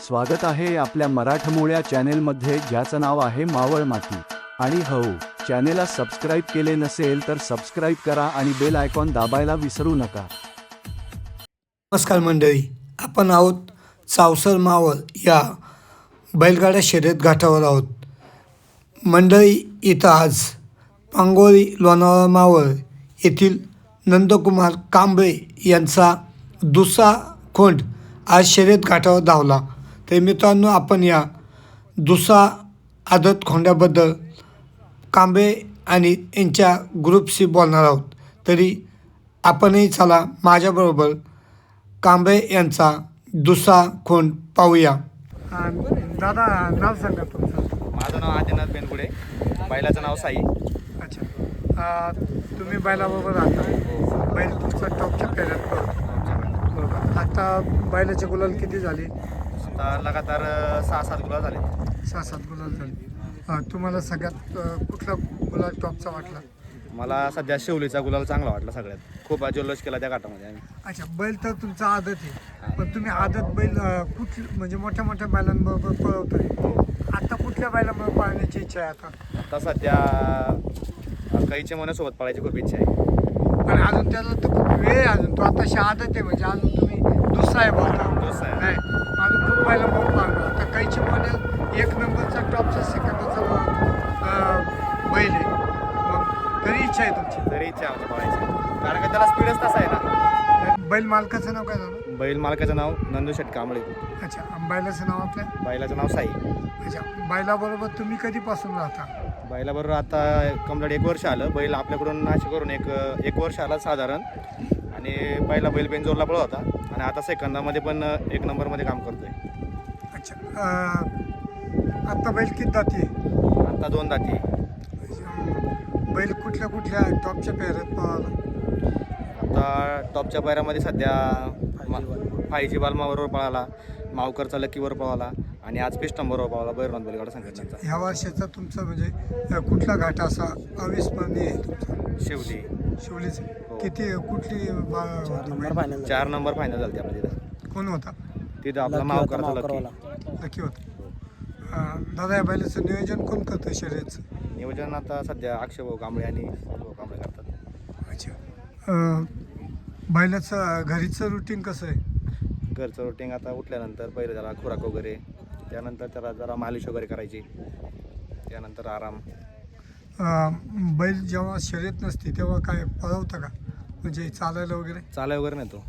स्वागत आहे आपल्या मराठमोळ्या चॅनेलमध्ये, ज्याचं नाव आहे मावळ माती. आणि हो, चॅनेलला सबस्क्राईब केले नसेल तर सबस्क्राईब करा आणि बेल आयकॉन दाबायला विसरू नका. नमस्कार मंडळी, आपण आहोत चावसर मावळ या बैलगाड्या शर्यत घाटावर आहोत. मंडळी, इथं आज पांगोळी लोणावळा मावळ येथील नंदकुमार कांबळे यांचा दुसरा खोंड आज शर्यत घाटावर धावला. तर मित्रांनो, आपण या दुसरा आदत खोंड्याबद्दल कांबळे आणि यांच्या ग्रुपशी बोलणार आहोत. तरी आपणही चला माझ्याबरोबर कांबळे यांचा दुसरा खोंड पाहूया. दादा, नाव सांगा तुमचं. माझं नाव आदिनाथ बेनगुडे, बैलाचं नाव साई. अच्छा, तुम्ही बैलाबरोबर राहता. बैल तुमचा टॉपच्या फेऱ्यात पडतो. बरोबर. आता बैलाचे गुलाल किती झाले? आता लगातार 6-7 गुलाल झाले. 6-7 गुलाल झाले. तुम्हाला सगळ्यात कुठला गुलाल टॉपचा वाटला? मला सध्या शिवलीचा गुलाल चांगला वाटला सगळ्यात. खूप जल्लोष केला त्या घाटामध्ये आम्ही. अच्छा, बैल तर तुमचा आदत आहे, पण तुम्ही आदत बैल म्हणजे मोठ्या मोठ्या बैलांबरोबर पळवताय. आता कुठल्या बैलाबरोबर पळण्याची इच्छा आहे? आता सध्या कैच्या मनासोबत पळायची खूप इच्छा आहे. पण अजून त्याला तर खूप वेळ आहे. अजून तो आताशी आदत आहे, म्हणजे अजून तुम्ही दुसरा आहे बोलता. दुसरा आहे. नाही, अजून खूप बैलाबरोबर पळणार. आता कैची मॉडेल 1 नंबरचा टॉपचा सेकंदाचा बैल आहे. मग तरी इच्छा आहे तुमची? तरी इच्छा आहे आमची पळायची, कारण का त्याला स्पीडच तसा आहे ना. बैल मालकाचं नाव काय झालं? बैल मालकाचं नाव नंदूशेठ कांबळे. अच्छा, बैलाचं नाव आपल्या? बैलाचं नाव साई. अच्छा, बैलाबरोबर तुम्ही कधीपासून राहता? बैलाबरोबर आता कम्प्लीट 1 वर्ष आलं. बैल आपल्याकडून नाशिक करून एक वर्ष आला साधारण. आणि पहिला बैल बेंजोरला पळत होता आणि आता सेकंदामध्ये पण 1 नंबरमध्ये काम करतोय. अच्छा, आता बैल किती दाती आहे? आता 2 दाती. बैल कुठल्या कुठल्या टॉपच्या पेऱ्यात पळाला? आता टॉपच्या पायऱ्यामध्ये सध्या 5G बालमाबरोबर पळाला, मावकरचा लकीवर पळाला आणि आज पिस्टमबरोबर पळाला बैरनाथ बैलगाडा संघटनेचा. ह्या वर्षाचा तुमचा म्हणजे कुठला घाट असा अविस्मरणीय आहे तुमचा? शिवली. शिवलीच. हो. किती कुठली 4 नंबर फायनल झाली आपल्या तिथं. कोण होता? तिथं आपला मावकरचा लकी. नक्की होता. दादा, या बैलाचं नियोजन कोण करतं शर्यतचं? नियोजन आता सध्या अक्षय भाऊ कांबळे आणि भाऊ कांबळे करतात. अच्छा, बैलाचं घरीचं रुटीन कसं आहे? घरचं रुटीन आता उठल्यानंतर पहिलं त्याला खुराक वगैरे, त्यानंतर त्याला जरा मालिश वगैरे करायची, त्यानंतर आराम. बैल जेव्हा शर्यत नसते तेव्हा काय पळवता का? म्हणजे चालायला वगैरे? चालाय वगैरे नेतो.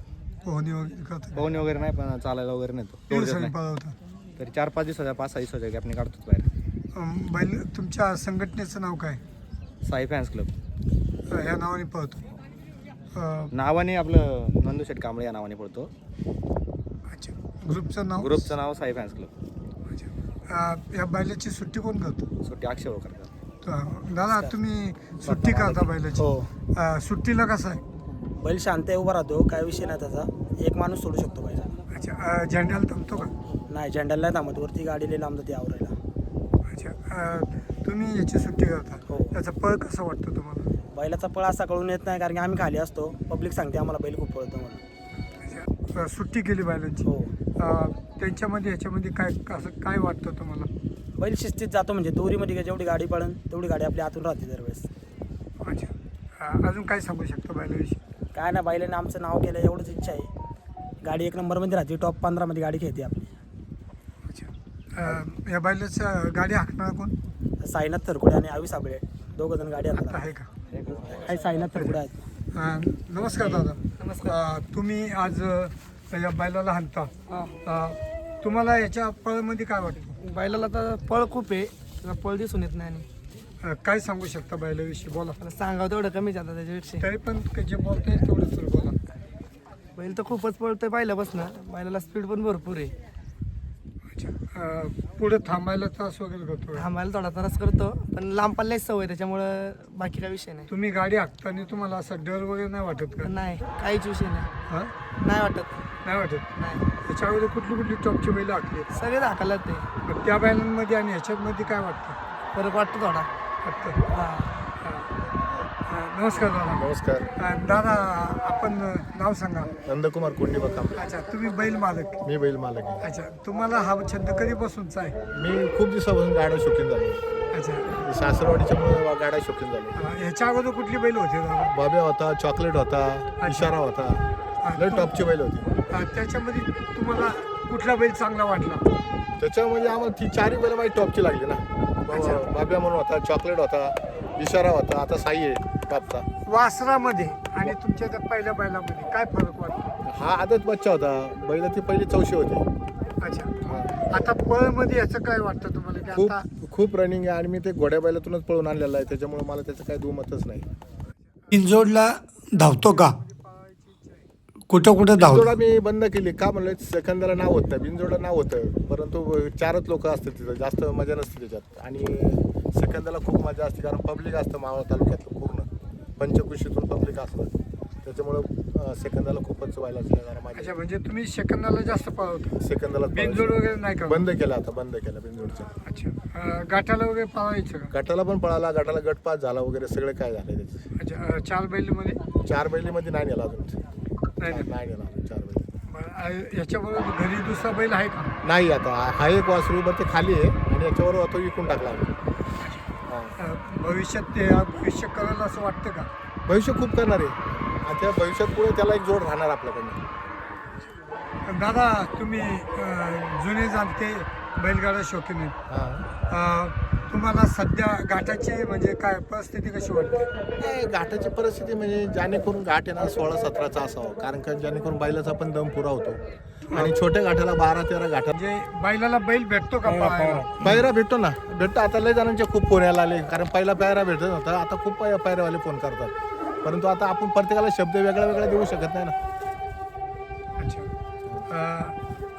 पोहणी वगैरे करता? पोहणी वगैरे नाही, पण चालायला वगैरे नेतो. किती एवढं दिवसांनी नाही. पळवता? तरी 4-5 दिवसाच्या 5-6 दिवसाच्या गॅपने काढतोच बाहेर. बैल तुमच्या संघटनेचं नाव काय? साई फॅन्स क्लब ह्या नावाने पळतो? नावाने आपलं नंदूशेठ कांबळे या नावाने पडतो. अच्छा, ग्रुपचं नाव? ग्रुपचं नाव साई फॅन्स क्लब. अच्छा, या बैलाची सुट्टी कोण करतो? सुट्टी अक्षय भाऊ करतात. दादा, तुम्ही सुट्टी करता बैलाची? हो. सुट्टीला कसं आहे? बैल शांत आहे, उभा राहतो, काय विषय नाही त्याचा. एक माणूस सोडू शकतो बैला. अच्छा, झेंड्याला थांबतो का? नाही, झेंड्याला नाही थांबत, वरती गाडीला लांब जाते आवरायला. अच्छा, तुम्ही याची सुट्टी करता? हो. त्याचा पळ कसा वाटतो तुम्हाला? बैलाचा पळ असा कळून येत नाही, कारण की आम्ही खाली असतो, पब्लिक सांगते आम्हाला बैल खूप पळतो म्हणून. अच्छा, सुट्टी केली बैलांची. हो. त्यांच्यामध्ये ह्याच्यामध्ये काय असं काय वाटतं तुम्हाला? बैल शिस्तीत जातो, म्हणजे दोरीमध्ये जेवढी गाडी पळन तेवढी गाडी आपल्या आतून राहते दरवेळेस. अच्छा, अजून काय सांगू शकतो बैलाविषयी? काय ना, बैलाने आमचं नाव केलं एवढंच इच्छा आहे. गाडी 1 नंबरमध्ये राहते, टॉप 15मध्ये गाडी खेळते आपली. अच्छा, या बैलाचं गाडी हाकणार कोण? साईनाथ थरकुडे आणि आवी साबळे, 2 जण गाडी आता हाकतात. आहे का? काही साईनाथ थरकुडे आहेत. नमस्कार दादा. नमस्कार. तुम्ही आज या बैलाला हाणता. तुम्हाला याच्या पळमध्ये काय वाटतं? बैलाला तर पळ खूप आहे, त्याला पळ दिसून येत नाही. आणि काय सांगू शकता बैलाविषयी? बोला. मला सांगावं तेवढं कमीच आता त्याच्याविषयी. तरी पण जे बोलता येईल तेवढं तर बोला. बैल तर खूपच पळतोय पहिल्यापासून. बैलाला स्पीड पण भरपूर आहे. अच्छा, पुढे थांबायला त्रास वगैरे करतो? थांबायला थोडा त्रास करतो, पण लांब पल्ल्याची सवय त्याच्यामुळं बाकी काही विषय नाही. तुम्ही गाडी हाकताना तुम्हाला असा डर वगैरे नाही वाटत का? नाही, काहीच विषय नाही. हां, नाही वाटत. नाही वाटत. नाही, त्याच्या अगोदर कुठली कुठली टॉपची बैल हाकली? सगळे दाखवलं ते. मग त्या बैलांमध्ये आणि ह्याच्यामध्ये काय वाटतं? फरक वाटतो थोडा. वाटतं. हां. नमस्कार दादा. नमस्कार. दादा आपण नाव सांगा. नंदकुमार कोंडीबा कांबळे. अच्छा, तुम्ही बैल मालक. मी बैल मालक आहे. अच्छा, तुम्हाला हा छंद कधीपासूनचा आहे? मी खूप दिवसापासून गाड्या शौकीन झालो. अच्छा, सासरवाडीच्या मुळे गाड्या शौकीन झालो. ह्याच्या अगोदर कुठली बैल होती दादा? बाब्या होता, चॉकलेट होता, इशारा होता, लय टॉपची बैल होती. त्याच्यामध्ये तुम्हाला कुठला बैल चांगला वाटला? त्याच्यामध्ये आम्हाला ती चारही बैल माझी टॉपची लागली ना. बाब्या म्हणून होता, चॉकलेट होता, इशारा होता, आता साई आहे टॉपचा. वासरामध्ये आणि तुमच्या त्या पहिल्या बैलामध्ये काय फरक वाटतो? हा आदत बच्चा होता, बैल ती पहिली चौशी होती. अच्छा, आता पळमध्ये याचं काय वाटतं तुम्हाला की खूप आता खूप रनिंग आहे आणि मी ते घोड्या बैलातूनच पळून आणलेलं आहे, त्याच्यामुळे मला त्याचं काही दुमतच नाही. बिनजोडला धावतो का? कुठं कुठं बिनजोडा मी बंद केली का म्हणलं सेकंदाला नाव होत नाही, बिनजोडा नाव होतं, परंतु चारच लोक असतात तिथं, जास्त मजा नसते त्याच्यात. आणि सेकंदाला खूप मजा असते कारण पब्लिक असतं मावळ तालुक्यातलं पूर्ण पंचकृषीतून पब्लिक असतं, त्याच्यामुळं सेकंदाला खूपच व्हायला जरा माझ्या. अच्छा, म्हणजे तुम्ही सेकंदाला जास्त पळवता, सेकंदाला बिनजोड वगैरे नाही का? बंद केला, आता बंद केला बिनजोडचं. अच्छा, गाठाला वगैरे पळवायचं का? गटाला पण पळाला, गटाला गटपास झाला वगैरे सगळे काय झाले त्याचे. अच्छा, चार बैलमध्ये चार बैलीमध्ये नाही नेला अजून, नाही ना? नाही नेला अजून चार बैल. याच्याबरोबर घरी दुसरा बैल आहे का? नाही, आता हा एक वासरू बरं ते खाली आहे आणि याच्यावर तो विकून टाकला आम्ही. भविष्यात ते भविष्य करेल असं वाटतं का? भविष्य खूप करणार आहे आणि त्या भविष्यात पुढे त्याला एक जोड राहणार आपल्याकडनं. दादा, तुम्ही जुने जाणते बैलगाडा शौकीन आहेत. हां, तुम्हाला सध्या घाटाची म्हणजे काय परिस्थिती कशी वाटते? नाही, घाटाची परिस्थिती म्हणजे जेणेकरून घाट आहे ना 16-17चा असावं, कारण का जेणेकरून बैलाचा पण दम पुरा होतो आणि छोट्या घाटाला 12-13 घाटात म्हणजे बैलाला बैल भेटतो का पळायला? पायरा भेटतो ना, भेटतो. आता लय जणांचे खूप फोन यायला आले, कारण पहिला पायरा भेटत होता, आता खूप पायऱ्यावाले फोन करतात, परंतु आता आपण प्रत्येकाला शब्द वेगळा वेगळा देऊ शकत नाही ना. अच्छा,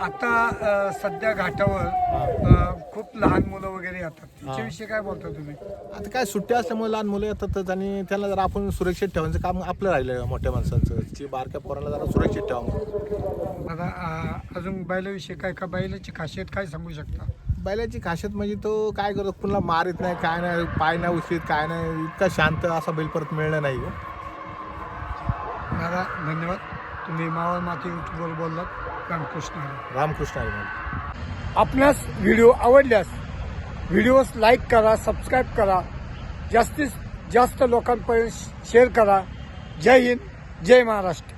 आता सध्या घाटावर खूप लहान मुलं वगैरे येतात, त्याच्याविषयी काय बोलता तुम्ही? आता काय सुट्ट्या असल्यामुळे लहान मुलं येतातच आणि त्याला जरा आपण सुरक्षित ठेवायचं काम आपलं राहिलं मोठ्या माणसांचं, की बारक्या पोरांना जरा सुरक्षित ठेवा. दादा, अजून बैलाविषयी काय का बैलाची खासियत काय सांगू शकता? बैलाची खासियत म्हणजे तो काय करतो, कुणाला मारित नाही, काय नाही, पाय नाही उचलीत, काय नाही, इतका शांत असा बैल परत मिळणं नाही. दादा, धन्यवाद. तुम्ही मावळ माती यूट्यूबवर बोललात. रामकृष्ण हरी. रामकृष्ण हरी. आपणास व्हिडिओ आवडल्यास व्हिडिओस लाईक करा, सबस्क्राईब करा, जास्तीत जास्त लोकांपर्यंत शेअर करा. जय हिंद, जय महाराष्ट्र.